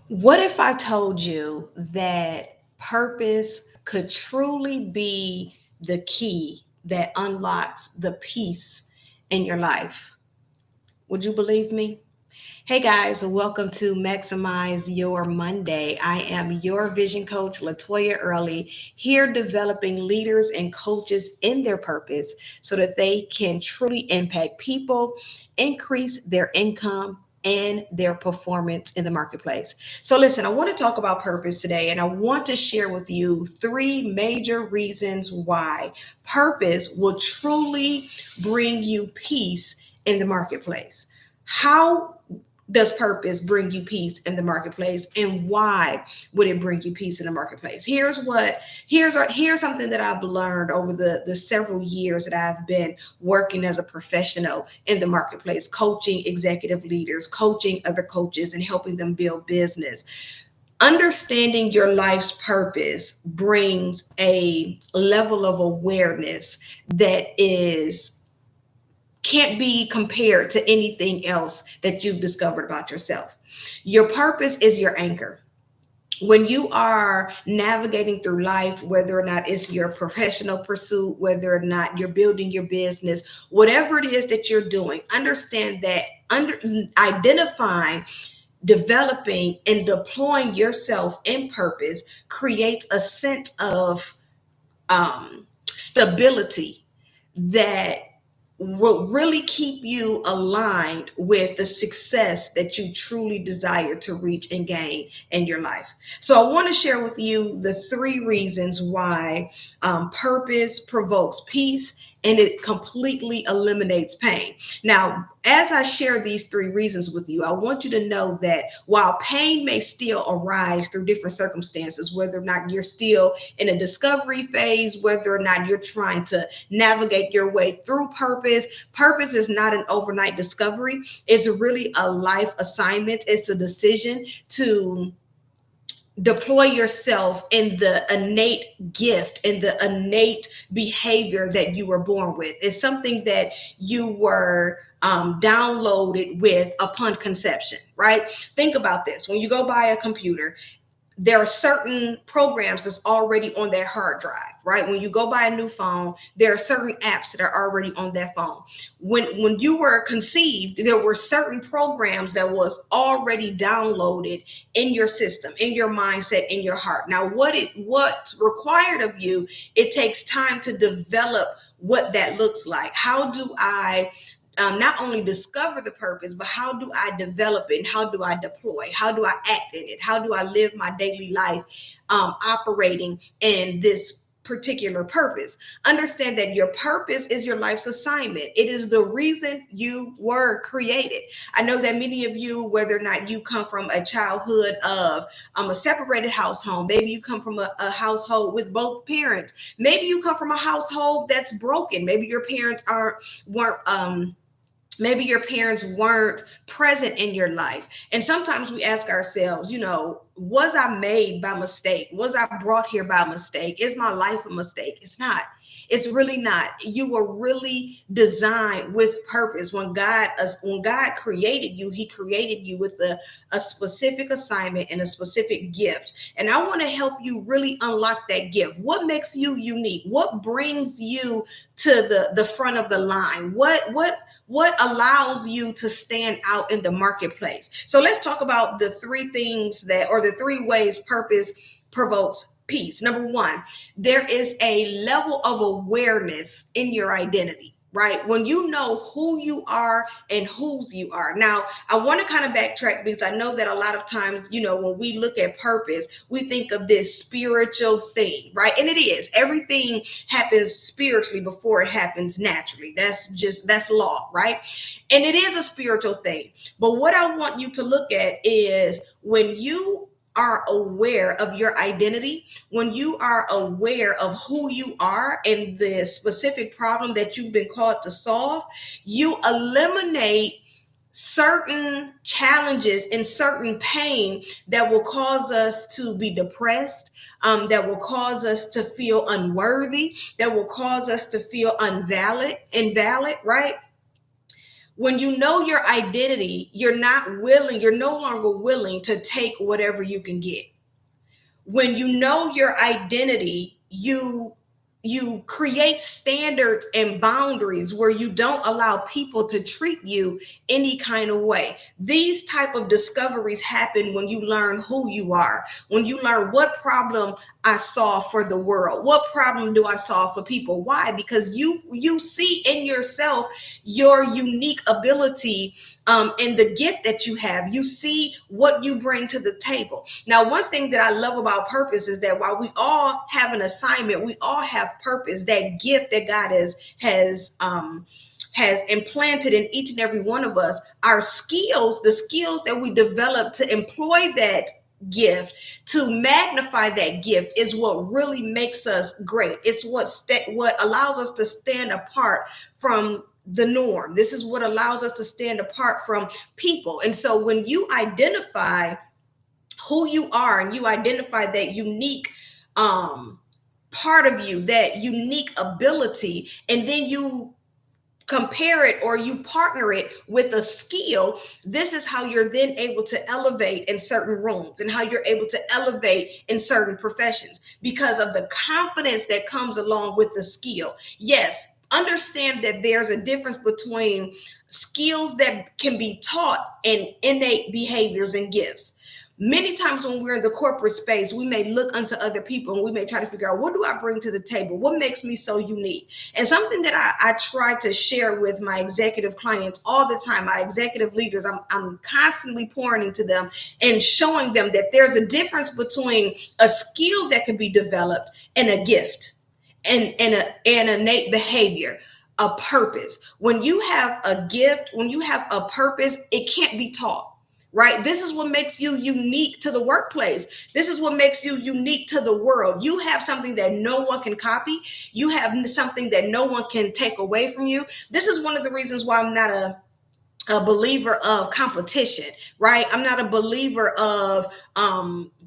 What if I told you that purpose could truly be the key that unlocks the peace in your life? Would you believe me? Hey guys, welcome to Maximize Your Monday. I am your vision coach, Latoya Early, here developing leaders and coaches in their purpose so that they can truly impact people, increase their income, and their performance in the marketplace. So, listen, I want to talk about purpose today, and I want to share with you three major reasons why purpose will truly bring you peace in the marketplace. How does purpose bring you peace in the marketplace, and why would it bring you peace in the marketplace? Here's something that I've learned over the several years that I've been working as a professional in the marketplace, coaching executive leaders, coaching other coaches, and helping them build business. Understanding your life's purpose brings a level of awareness that is can't be compared to anything else that you've discovered about yourself. Your purpose is your anchor. When you are navigating through life, whether or not it's your professional pursuit, whether or not you're building your business, whatever it is that you're doing, understand that identifying, developing, and deploying yourself in purpose creates a sense of stability that will really keep you aligned with the success that you truly desire to reach and gain in your life. So, I want to share with you the three reasons why purpose provokes peace and it completely eliminates pain. Now, as I share these three reasons with you, I want you to know that while pain may still arise through different circumstances, whether or not you're still in a discovery phase, whether or not you're trying to navigate your way through purpose, purpose is not an overnight discovery. It's really a life assignment. It's a decision to deploy yourself in the innate gift and the innate behavior that you were born with. It's something that you were downloaded with upon conception, right? Think about this. When you go buy a computer, there are certain programs that's already on that hard drive, right? When you go buy a new phone, there are certain apps that are already on that phone. When you were conceived, there were certain programs that was already downloaded in your system, in your mindset, in your heart. Now, what's required of you, it takes time to develop what that looks like. How do I not only discover the purpose, but how do I develop it? And how do I deploy? How do I act in it? How do I live my daily life operating in this particular purpose? Understand that your purpose is your life's assignment. It is the reason you were created. I know that many of you, whether or not you come from a childhood of a separated household, maybe you come from a household with both parents, maybe you come from a household that's broken, maybe your parents weren't maybe your parents weren't present in your life. And sometimes we ask ourselves, was I made by mistake? Was I brought here by mistake? Is my life a mistake? It's not. It's really not. You were really designed with purpose. When God created you, he created you with a specific assignment and a specific gift. And I want to help you really unlock that gift. What makes you unique? What brings you to the front of the line? What allows you to stand out in the marketplace? So let's talk about the three ways purpose provokes peace. Number one, there is a level of awareness in your identity, right? When you know who you are and whose you are. Now, I want to kind of backtrack because I know that a lot of times, when we look at purpose, we think of this spiritual thing, right? And it is. Everything happens spiritually before it happens naturally. That's law, right? And it is a spiritual thing. But what I want you to look at is when you are aware of your identity, when you are aware of who you are and the specific problem that you've been called to solve, you eliminate certain challenges and certain pain that will cause us to be depressed, that will cause us to feel unworthy, that will cause us to feel invalid, right? When you know your identity, you're no longer willing to take whatever you can get. When you know your identity, you create standards and boundaries where you don't allow people to treat you any kind of way. These type of discoveries happen when you learn who you are, when you learn what problem I solve for the world, what problem do I solve for people. Why? Because you see in yourself your unique ability, and the gift that you have. You see what you bring to the table. Now, one thing that I love about purpose is that while we all have an assignment, we all have purpose. That gift that God has implanted in each and every one of us, our skills, the skills that we develop to employ that gift, to magnify that gift, is what really makes us great. It's what allows us to stand apart from the norm. This is what allows us to stand apart from people. And so when you identify who you are and you identify that unique part of you, that unique ability, and then you compare it or you partner it with a skill, this is how you're then able to elevate in certain rooms and how you're able to elevate in certain professions because of the confidence that comes along with the skill. Yes, understand that there's a difference between skills that can be taught and innate behaviors and gifts. Many times when we're in the corporate space, we may look unto other people and we may try to figure out, what do I bring to the table? What makes me so unique? And something that I try to share with my executive clients all the time, my executive leaders, I'm constantly pouring into them and showing them that there's a difference between a skill that can be developed and a gift and an innate behavior. A purpose. When you have a gift, when you have a purpose, it can't be taught. Right? This is what makes you unique to the workplace. This is what makes you unique to the world. You have something that no one can copy. You have something that no one can take away from you. This is one of the reasons why I'm not a believer of competition, right? I'm not a believer of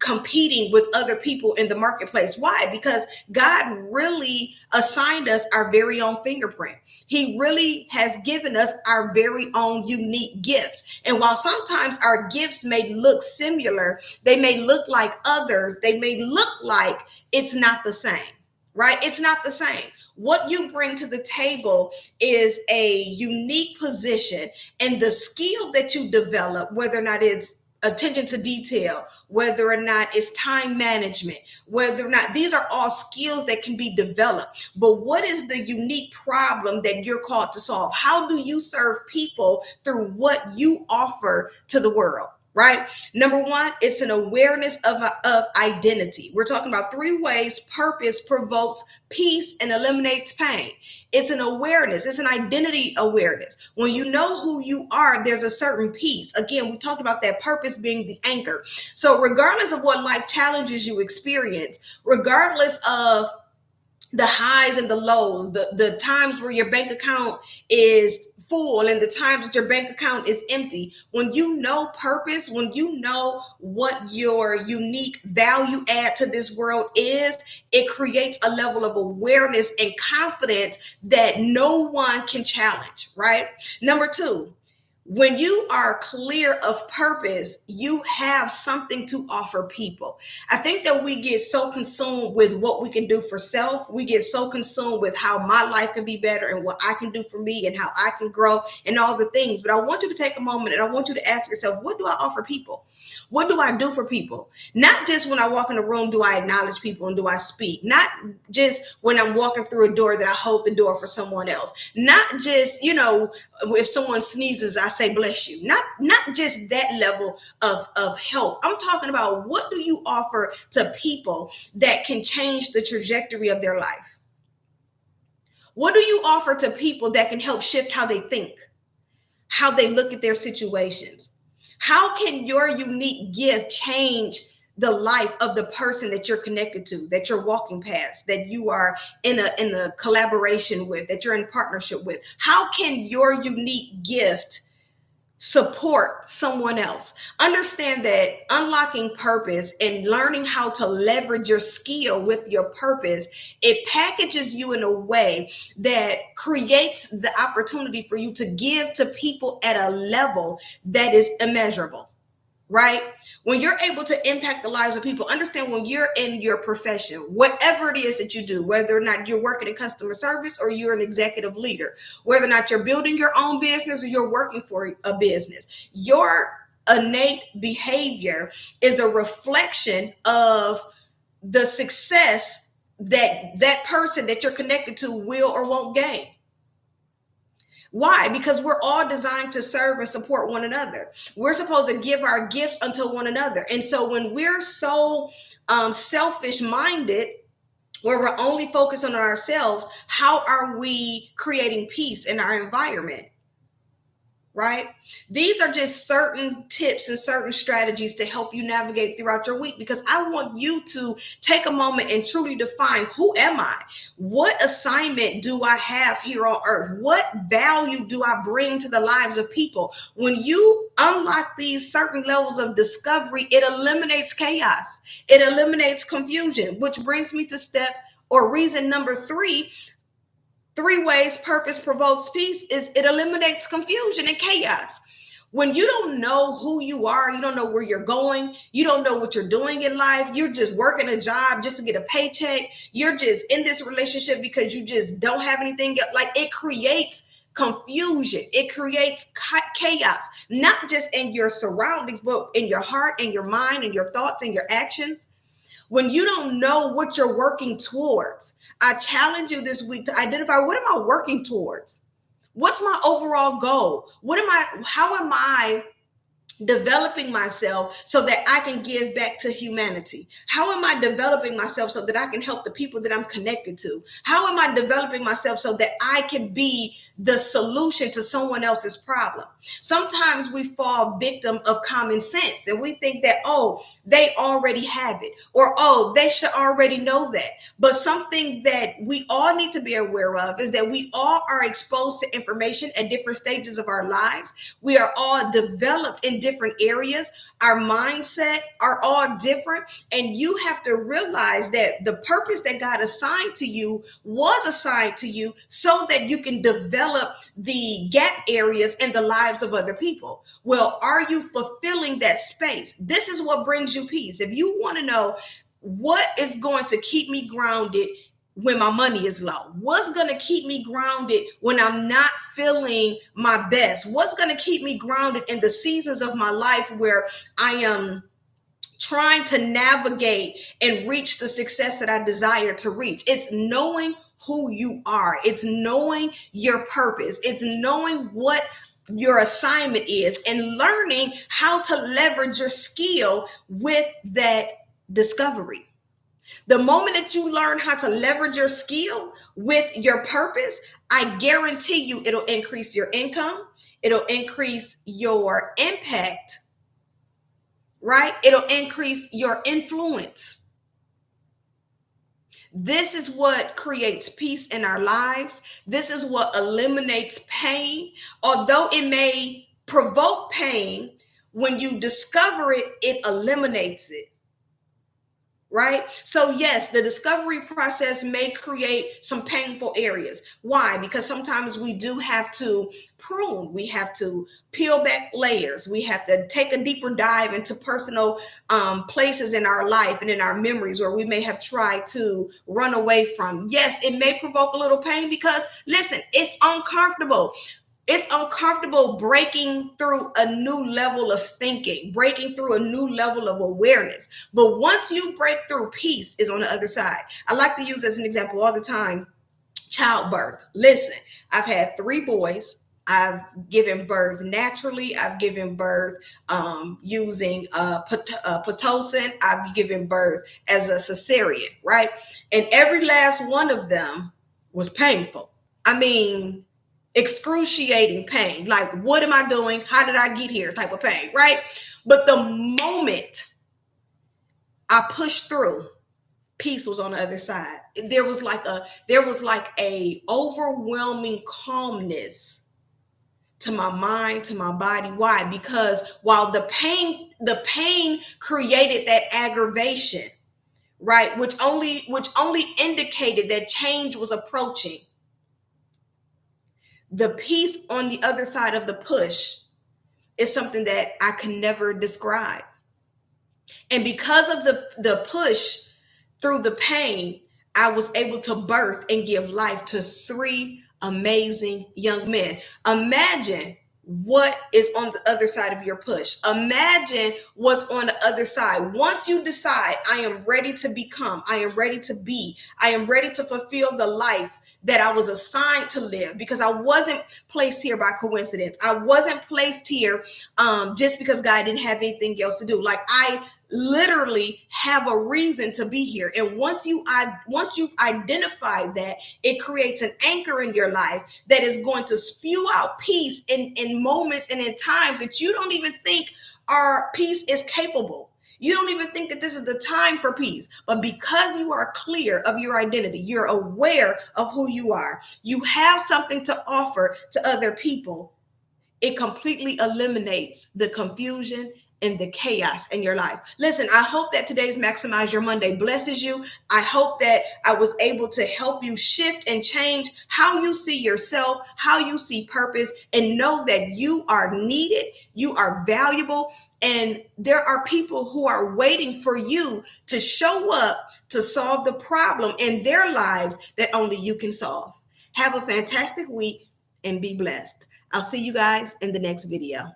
competing with other people in the marketplace. Why? Because God really assigned us our very own fingerprint. He really has given us our very own unique gift. And while sometimes our gifts may look similar, they may look like others, they may look like it's not the same, right? It's not the same. What you bring to the table is a unique position, and the skill that you develop, whether or not it's attention to detail, whether or not it's time management, whether or not, these are all skills that can be developed. But what is the unique problem that you're called to solve? How do you serve people through what you offer to the world? Right? Number one, it's an awareness of identity. We're talking about 3 ways purpose provokes peace and eliminates pain. It's an awareness. It's an identity awareness. When you know who you are, there's a certain peace. Again, we talked about that purpose being the anchor. So regardless of what life challenges you experience, regardless of the highs and the lows, the times where your bank account is full and the times that your bank account is empty, when you know purpose, when you know what your unique value add to this world is, it creates a level of awareness and confidence that no one can challenge, right? Number 2, when you are clear of purpose, you have something to offer people. I think that we get so consumed with what we can do for self. We get so consumed with how my life can be better and what I can do for me and how I can grow and all the things. But I want you to take a moment and I want you to ask yourself, what do I offer people? What do I do for people? Not just when I walk in a room, do I acknowledge people and do I speak? Not just when I'm walking through a door that I hold the door for someone else. Not just, if someone sneezes, I say, bless you. Not just that level of help. I'm talking about, what do you offer to people that can change the trajectory of their life? What do you offer to people that can help shift how they think, how they look at their situations? How can your unique gift change the life of the person that you're connected to, that you're walking past, that you are in a collaboration with, that you're in partnership with? How can your unique gift support someone else. Understand that unlocking purpose and learning how to leverage your skill with your purpose, it packages you in a way that creates the opportunity for you to give to people at a level that is immeasurable, right? When you're able to impact the lives of people, understand when you're in your profession, whatever it is that you do, whether or not you're working in customer service or you're an executive leader, whether or not you're building your own business or you're working for a business, your innate behavior is a reflection of the success that that person that you're connected to will or won't gain. Why? Because we're all designed to serve and support one another. We're supposed to give our gifts unto one another. And so when we're so selfish minded, where we're only focused on ourselves, how are we creating peace in our environment? Right? These are just certain tips and certain strategies to help you navigate throughout your week, because I want you to take a moment and truly define, who am I? What assignment do I have here on earth? What value do I bring to the lives of people? When you unlock these certain levels of discovery, it eliminates chaos. It eliminates confusion, which brings me to step or reason number 3. 3 ways purpose provokes peace is it eliminates confusion and chaos. When you don't know who you are, you don't know where you're going, you don't know what you're doing in life, you're just working a job just to get a paycheck, you're just in this relationship because you just don't have anything, like, it creates confusion, it creates chaos, not just in your surroundings, but in your heart and your mind and your thoughts and your actions. When you don't know what you're working towards, I challenge you this week to identify, what am I working towards? What's my overall goal? How am I developing myself so that I can give back to humanity? How am I developing myself so that I can help the people that I'm connected to? How am I developing myself so that I can be the solution to someone else's problem? Sometimes we fall victim of common sense and we think that, oh, they already have it, or, oh, they should already know that. But something that we all need to be aware of is that we all are exposed to information at different stages of our lives. We are all developed in different areas. Our mindset are all different. And you have to realize that the purpose that God assigned to you was assigned to you so that you can develop the gap areas in the lives of other people. Well, are you fulfilling that space? This is what brings you peace. If you want to know what is going to keep me grounded when my money is low, what's going to keep me grounded when I'm not feeling my best, what's going to keep me grounded in the seasons of my life where I am trying to navigate and reach the success that I desire to reach, it's knowing who you are. It's knowing your purpose. It's knowing what your assignment is and learning how to leverage your skill with that discovery. The moment that you learn how to leverage your skill with your purpose, I guarantee you it'll increase your income. It'll increase your impact, right? It'll increase your influence. This is what creates peace in our lives. This is what eliminates pain. Although it may provoke pain, when you discover it, it eliminates it. Right? So yes, the discovery process may create some painful areas. Why? Because sometimes we do have to prune. We have to peel back layers. We have to take a deeper dive into personal places in our life and in our memories where we may have tried to run away from. Yes, it may provoke a little pain because, listen, it's uncomfortable. It's uncomfortable breaking through a new level of thinking, breaking through a new level of awareness. But once you break through, peace is on the other side. I like to use as an example all the time, childbirth. Listen, I've had 3 boys. I've given birth naturally. I've given birth using Pitocin. I've given birth as a cesarean, right? And every last one of them was painful. I mean, excruciating pain. Like, what am I doing? How did I get here? Type of pain, right? But the moment I pushed through, peace was on the other side. There was like a overwhelming calmness to my mind, to my body. Why? Because while the pain created that aggravation, right, which only indicated that change was approaching, the peace on the other side of the push is something that I can never describe. And because of the push through the pain, I was able to birth and give life to three amazing young men. Imagine what is on the other side of your push. Imagine what's on the other side. Once you decide, I am ready to become, I am ready to be, I am ready to fulfill the life that I was assigned to live, because I wasn't placed here by coincidence. I wasn't placed here just because God didn't have anything else to do. Like, I literally have a reason to be here. And once you've identified that, it creates an anchor in your life that is going to spew out peace in moments and in times that you don't even think our peace is capable. You don't even think that this is the time for peace. But because you are clear of your identity, you're aware of who you are, you have something to offer to other people, it completely eliminates the confusion and the chaos in your life. Listen, I hope that today's Maximize Your Monday blesses you. I hope that I was able to help you shift and change how you see yourself, how you see purpose, and know that you are needed, you are valuable, and there are people who are waiting for you to show up to solve the problem in their lives that only you can solve. Have a fantastic week and be blessed. I'll see you guys in the next video.